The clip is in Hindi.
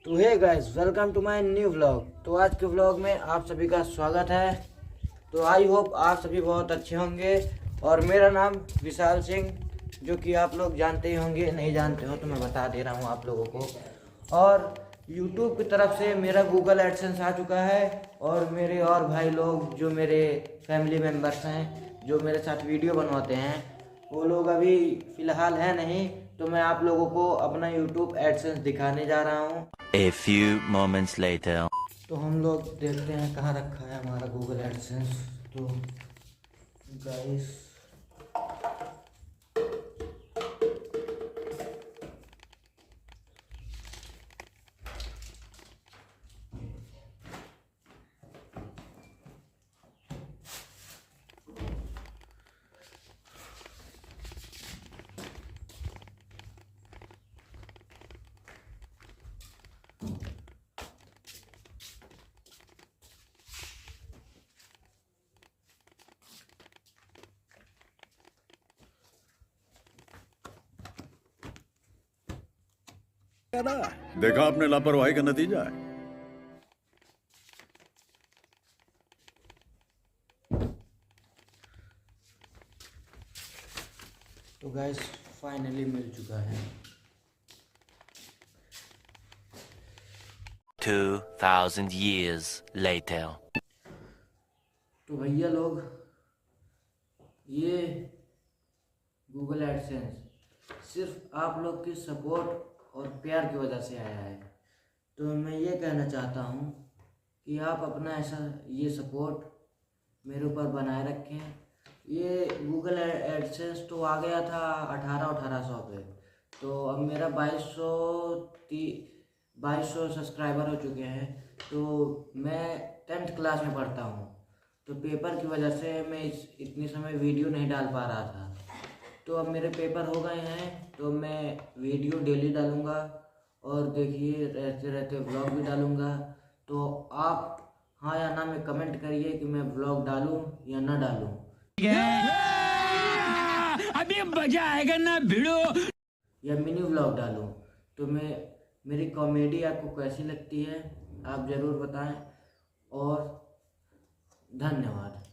तो hey guys, welcome to my new vlog. तो आज के व्लॉग में आप सभी का स्वागत है। तो आई होप आप सभी बहुत अच्छे होंगे। और मेरा नाम विशाल सिंह, जो कि आप लोग जानते ही होंगे, नहीं जानते हो तो मैं बता दे रहा हूँ आप लोगों को। और यूट्यूब की तरफ से मेरा गूगल एडसेंस आ चुका है। और मेरे और भाई लोग जो मेरे फैमिली मेम्बर्स हैं, जो मेरे साथ वीडियो बनवाते हैं, वो लोग अभी फ़िलहाल है नहीं। तो मैं आप लोगों को अपना यूट्यूब एडसेंस दिखाने जा रहा हूँ। A few moments later. तो हम लोग देखते हैं कहाँ रखा है हमारा गूगल एडसेंस। तो गाइस, देखा आपने लापरवाही का नतीजा है। तो गाइस फाइनली मिल चुका है। 2000 years later. तो भैया लोग, ये गूगल एडसेंस सिर्फ आप लोग की सपोर्ट और प्यार की वजह से आया है। तो मैं ये कहना चाहता हूँ कि आप अपना ऐसा ये सपोर्ट मेरे ऊपर बनाए रखें। ये गूगल एडसेंस तो आ गया था 1800 पे। तो अब मेरा 2200 सब्सक्राइबर हो चुके हैं। तो मैं 10th क्लास में पढ़ता हूँ। तो पेपर की वजह से मैं इतने समय वीडियो नहीं डाल पा रहा था। तो अब मेरे पेपर हो गए हैं, तो मैं वीडियो डेली डालूँगा। और देखिए, रहते रहते व्लॉग भी डालूँगा। तो आप हाँ या ना में कमेंट करिए कि मैं व्लॉग डालूँ या ना डालूँ। अभी मजा आएगा ना भिड़ो। या मिनी व्लॉग डालूँ। तो मेरी कॉमेडी आपको कैसी लगती है आप ज़रूर बताएं। और धन्यवाद।